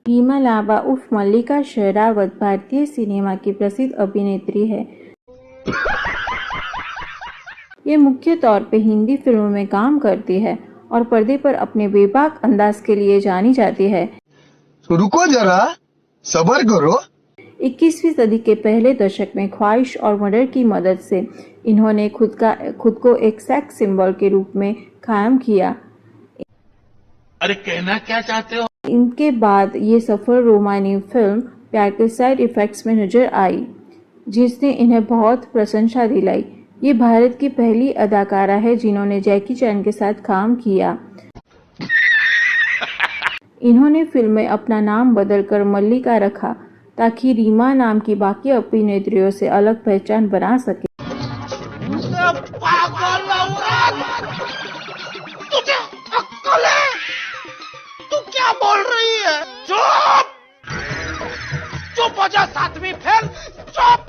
रीमा लांबा उर्फ मल्लिका शेरावत भारतीय सिनेमा की प्रसिद्ध अभिनेत्री है। ये मुख्य तौर पे हिंदी फिल्मों में काम करती है और पर्दे पर अपने बेबाक अंदाज के लिए जानी जाती है। तो रुको जरा, सब्र करो। 21वीं सदी के पहले दशक में ख्वाहिश और मर्डर की मदद से इन्होंने खुद को एक सेक्स सिंबल के रूप में कायम किया। अरे कहना क्या चाहते हो? इनके बाद ये सफल रोमानी फिल्म प्यार के साइड इफेक्ट्स में नजर आई, जिसने इन्हें बहुत प्रशंसा दिलाई। ये भारत की पहली अदाकारा है जिन्होंने जैकी चैन के साथ काम किया। इन्होंने फिल्म में अपना नाम बदलकर मल्लिका रखा ताकि रीमा नाम की बाकी अभिनेत्रियों से अलग पहचान बना सके। तुझे अक्ल है? तू क्या बोल रही है? चुप! चुप हो जा, सातवीं फेल, चुप!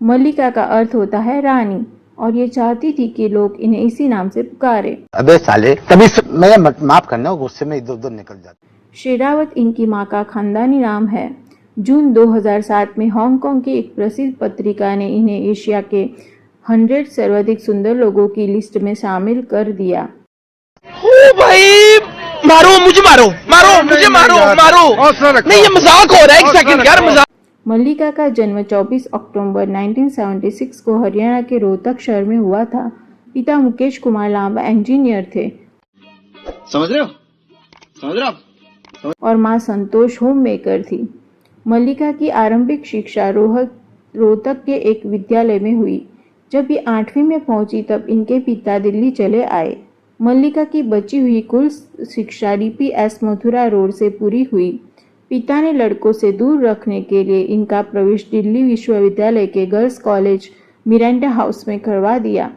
मल्लिका का अर्थ होता है रानी और ये चाहती थी कि लोग इन्हें इसी नाम से पुकारे। अबे साले, तभी मैं माफ करना, गुस्से में इधर उधर निकल जाता। शेरावत इनकी मां का खानदानी नाम है। जून 2007 में हांगकांग की एक प्रसिद्ध पत्रिका ने इन्हें एशिया के 100 सर्वाधिक सुंदर लोगों की लिस्ट में शामिल कर दिया। ओ भाई, मारो मुझे, मारो मारो मुझे, मारो मारो। नहीं, ये मजाक हो रहा है, एक सेकंड यार, मजाक। मल्लिका का जन्म 24 अक्टूबर 1976 को हरियाणा के रोहतक शहर में हुआ था। पिता मुकेश कुमार लांबा इंजीनियर थे। समझ रहे हो? और मां संतोष होम मेकर थी। मल्लिका की आरंभिक शिक्षा रोहतक के एक विद्यालय में हुई। जब ये 8वीं में पहुंची तब इनके पिता दिल्ली चले आए। मल्लिका की बची हुई कुल शिक्षा DPS मथुरा रोड से पूरी हुई। पिता ने लड़कों से दूर रखने के लिए इनका प्रवेश दिल्ली विश्वविद्यालय के गर्ल्स कॉलेज मिरांडा हाउस में करवा दिया।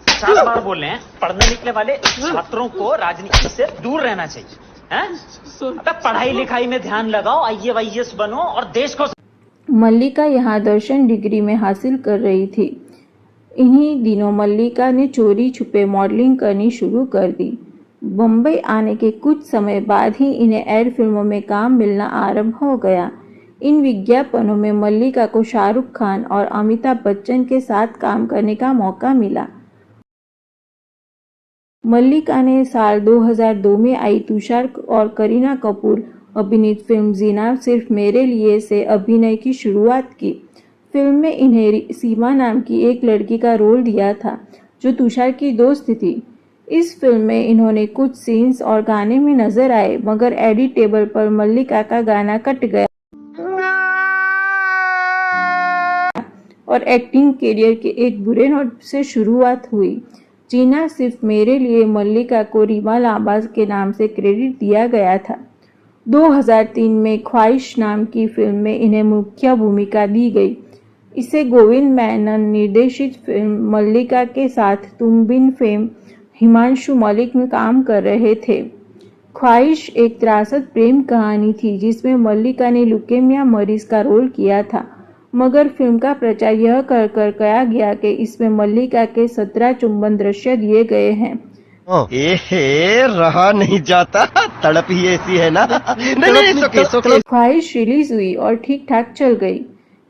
4 बार बोल रहे हैं, पढ़ने निकले वाले छात्रों को राजनीति से दूर रहना चाहिए। अबे पढ़ाई लिखाई में ध्यान लगाओ, IAS बनो और देश को। मल्लिका यहाँ दर्शन डिग्री में हासिल कर रही थी। इन्हीं दिनों मल्लिका ने चोरी छुपे मॉडलिंग करनी शुरू कर दी। बम्बई आने के कुछ समय बाद ही इन्हें एड फिल्मों में काम मिलना आरंभ हो गया। इन विज्ञापनों में मल्लिका को शाहरुख खान और अमिताभ बच्चन के साथ काम करने का मौका मिला। मल्लिका ने साल 2002 में आई तुषार और करीना कपूर अभिनीत फिल्म जीना सिर्फ मेरे लिए से अभिनय की शुरुआत की। फिल्म में इन्हें सीमा नाम की एक लड़की का रोल दिया था जो तुषार की दोस्त थी। इस फिल्म में इन्होंने कुछ सीन्स और गाने में नजर आए, मगर एडिट टेबल पर मल्लिका का गाना कट गया और एक्टिंग करियर के एक बुरे नोट से शुरुआत हुई। जीना सिर्फ मेरे लिए मल्लिका को रीमा लांबा के नाम से क्रेडिट दिया गया था। 2003 में ख्वाहिश नाम की फिल्म में इन्हें मुख्य भूमिका दी गई। इसे गोविंद मेनन निर्देशित फिल्म मल्लिका के साथ तुम बिन फेम हिमांशु मलिक में काम कर रहे थे। ख्वाहिश एक त्रासद प्रेम कहानी थी जिसमें मल्लिका ने ल्यूकेमिया मरीज का रोल किया था, मगर फिल्म का प्रचार यह कर कहा गया कि इसमें मल्लिका के 17 चुंबन दृश्य दिए गए हैं। रहा नहीं जाता, तड़प ही ऐसी है ना। नहीं, ख्वाहिश रिलीज हुई और ठीक ठाक चल गई।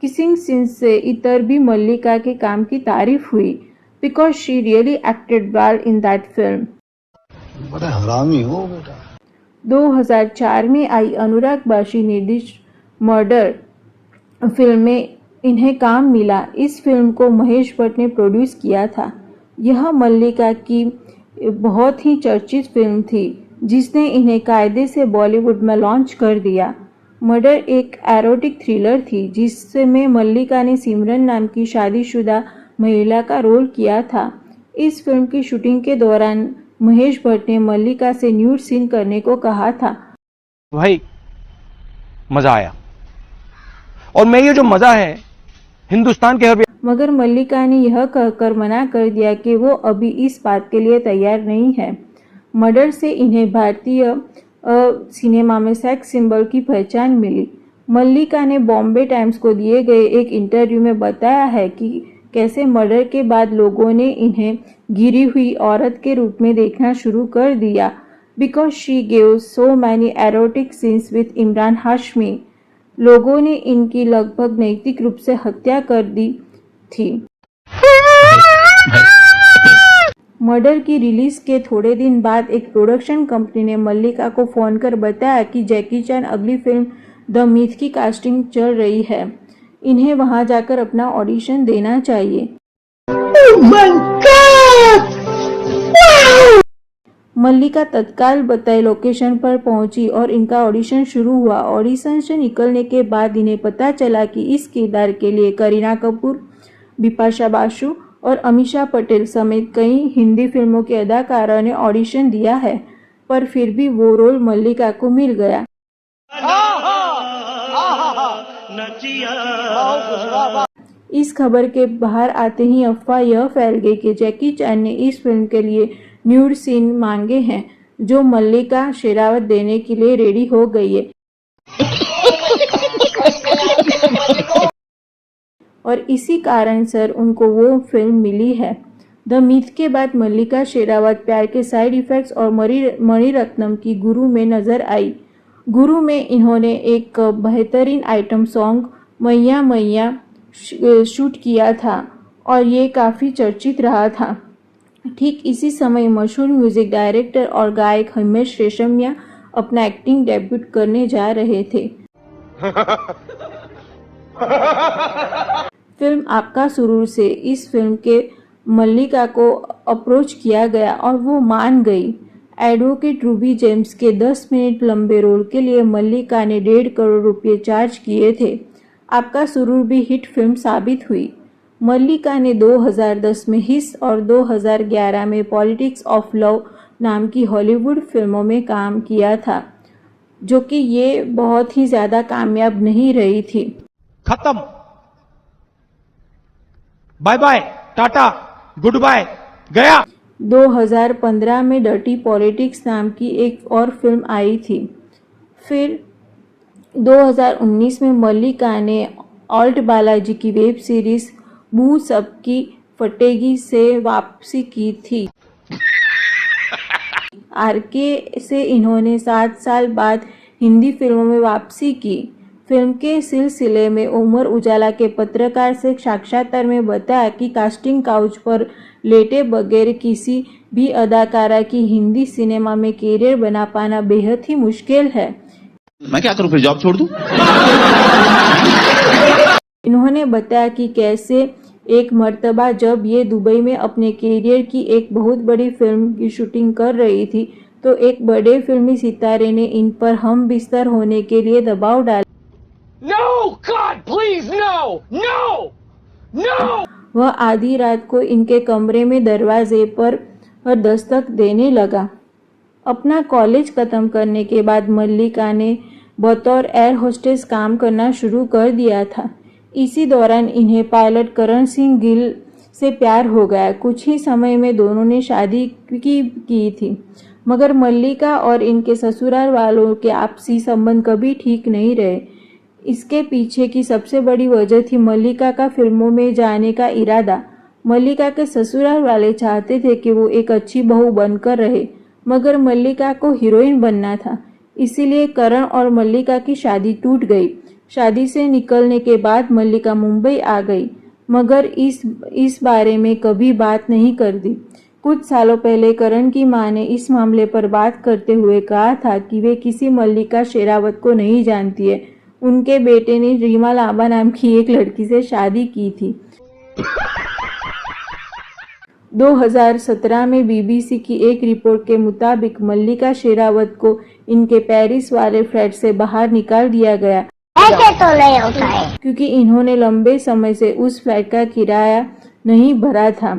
किसिंग सीन से इतर भी मल्लिका के काम की तारीफ हुई because she really acted well in that film. बड़ा हरामी हो बेटा। 2004 में आई अनुराग बाशी निर्देशित मर्डर फिल्म में इन्हें काम मिला। इस फिल्म को महेश भट्ट ने प्रोड्यूस किया था। यह मल्लिका की बहुत ही चर्चित फिल्म थी जिसने इन्हें कायदे से बॉलीवुड में लॉन्च कर दिया। मर्डर एक एरोटिक थ्रिलर थी जिसमें मल्लिका ने सिमरन नाम की शादीशुदा महिला का रोल किया था। इस फिल्म की शूटिंग के दौरान महेश भट्ट ने मल्लिका से न्यूड सीन करने को कहा था। भाई मजा आया और मैं ये जो मजा है हिंदुस्तान के हर, मगर मल्लिका ने यह कहकर मना कर दिया कि वो अभी इस बात के लिए तैयार नहीं है। मर्डर से इन्हें भारतीय सिनेमा में सेक्स सिंबल की पहचान मिली। मल्लिका ने बॉम्बे टाइम्स को दिए गए एक इंटरव्यू में बताया है कि कैसे मर्डर के बाद लोगों ने इन्हें गिरी हुई औरत के रूप में देखना शुरू कर दिया। Because she gave so many erotic scenes with Imran Hashmi. लोगों ने इनकी लगभग नैतिक रूप से हत्या कर दी थी। मर्डर की रिलीज के थोड़े दिन बाद एक प्रोडक्शन कंपनी ने मल्लिका को फोन कर बताया कि जैकी चैन अगली फिल्म द मिथ की कास्टिंग चल रही है, इन्हें वहां जाकर अपना ऑडिशन देना चाहिए। मल्लिका तत्काल बताए लोकेशन पर पहुंची और इनका ऑडिशन शुरू हुआ। ऑडिशन से निकलने के बाद इन्हें पता चला कि इस किरदार के लिए करीना कपूर, बिपाशा बासु और अमीषा पटेल समेत कई हिंदी फिल्मों के अदाकारों ने ऑडिशन दिया है, पर फिर भी वो रोल मल्लिका को मिल गया। इस खबर के बाहर आते ही अफवाह यह फैल गई कि जैकी चैन ने इस फिल्म के लिए न्यूड सीन मांगे हैं, जो मल्लिका शेरावत देने के लिए रेडी हो गई है। और इसी कारण सर उनको वो फिल्म मिली है। द मिथ के बाद मल्लिका शेरावत प्यार के साइड इफेक्ट्स और मणिरत्नम की गुरु में नजर आई। गुरु में इन्होंने एक बेहतरीन आइटम सॉन्ग मैया मैया शूट किया था और ये काफ़ी चर्चित रहा था। ठीक इसी समय मशहूर म्यूजिक डायरेक्टर और गायक हिमेश रेशमिया अपना एक्टिंग डेब्यूट करने जा रहे थे। फिल्म आपका सुरूर से इस फिल्म के मल्लिका को अप्रोच किया गया और वो मान गई। एडवोकेट रूबी जेम्स के 10 मिनट लंबे रोल के लिए मल्लिका ने 1.5 करोड़ रुपए चार्ज किए थे। आपका सुरूर भी हिट फिल्म साबित हुई। मल्लिका ने 2010 में हिस और 2011 में पॉलिटिक्स ऑफ लव नाम की हॉलीवुड फिल्मों में काम किया था, जो कि ये बहुत ही ज़्यादा कामयाब नहीं रही थी। खत्म, bye bye, tata, good bye, गया। 2015 में डर्टी पॉलिटिक्स नाम की एक और फिल्म आई थी। फिर 2019 में मल्लिका ने ऑल्ट बालाजी की वेब सीरीज बू सबकी फटेगी से वापसी की थी। आरके से इन्होंने 7 साल बाद हिंदी फिल्मों में वापसी की। फिल्म के सिलसिले में उमर उजाला के पत्रकार से साक्षात्कार में बताया कि कास्टिंग काउच पर लेटे बगैर किसी भी अदाकारा की हिंदी सिनेमा में कैरियर बना पाना बेहद ही मुश्किल है। मैं क्या करूं, फिर जॉब छोड़ दूं? इन्होंने बताया कि कैसे एक मर्तबा जब ये दुबई में अपने कैरियर की एक बहुत बड़ी फिल्म की शूटिंग कर रही थी, तो एक बड़े फिल्मी सितारे ने इन पर हम बिस्तर होने के लिए दबाव डाला। No, God, please, no, no, no! वह आधी रात को इनके कमरे में दरवाजे पर दस्तक देने लगा। अपना कॉलेज खत्म करने के बाद मल्लिका ने बतौर एयर होस्टेस काम करना शुरू कर दिया था। इसी दौरान इन्हें पायलट करण सिंह गिल से प्यार हो गया। कुछ ही समय में दोनों ने शादी की थी, मगर मल्लिका और इनके ससुराल वालों के आपसी संबंध कभी ठीक नहीं रहे। इसके पीछे की सबसे बड़ी वजह थी मल्लिका का फिल्मों में जाने का इरादा। मल्लिका के ससुराल वाले चाहते थे कि वो एक अच्छी बहू बनकर रहे, मगर मल्लिका को हीरोइन बनना था। इसीलिए करण और मल्लिका की शादी टूट गई। शादी से निकलने के बाद मल्लिका मुंबई आ गई, मगर इस बारे में कभी बात नहीं कर दी। कुछ सालों पहले करण की मां ने इस मामले पर बात करते हुए कहा था कि वे किसी मल्लिका शेरावत को नहीं जानती है। उनके बेटे ने रीमा लांबा नाम की एक लड़की से शादी की थी। 2017 में बीबीसी की एक रिपोर्ट के मुताबिक मल्लिका शेरावत को इनके पेरिस वाले फ्लैट से बाहर निकाल दिया गया, ऐसे तो नहीं होता है, क्योंकि इन्होंने लंबे समय से उस फ्लैट का किराया नहीं भरा था।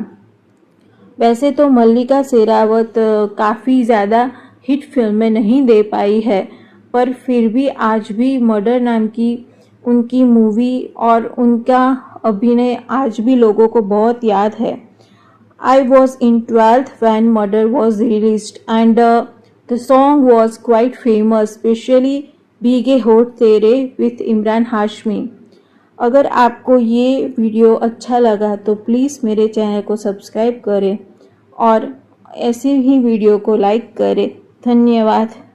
वैसे तो मल्लिका शेरावत काफ़ी ज़्यादा हिट फिल्में नहीं दे पाई है, पर फिर भी आज भी मर्डर नाम की उनकी मूवी और उनका अभिनय आज भी लोगों को बहुत याद है। I was in 12th when Murder was released and the song was quite famous, especially भीगे होठ तेरे with इमरान हाशमी। अगर आपको ये वीडियो अच्छा लगा तो प्लीज़ मेरे चैनल को सब्सक्राइब करें और ऐसी ही वीडियो को लाइक करें। धन्यवाद।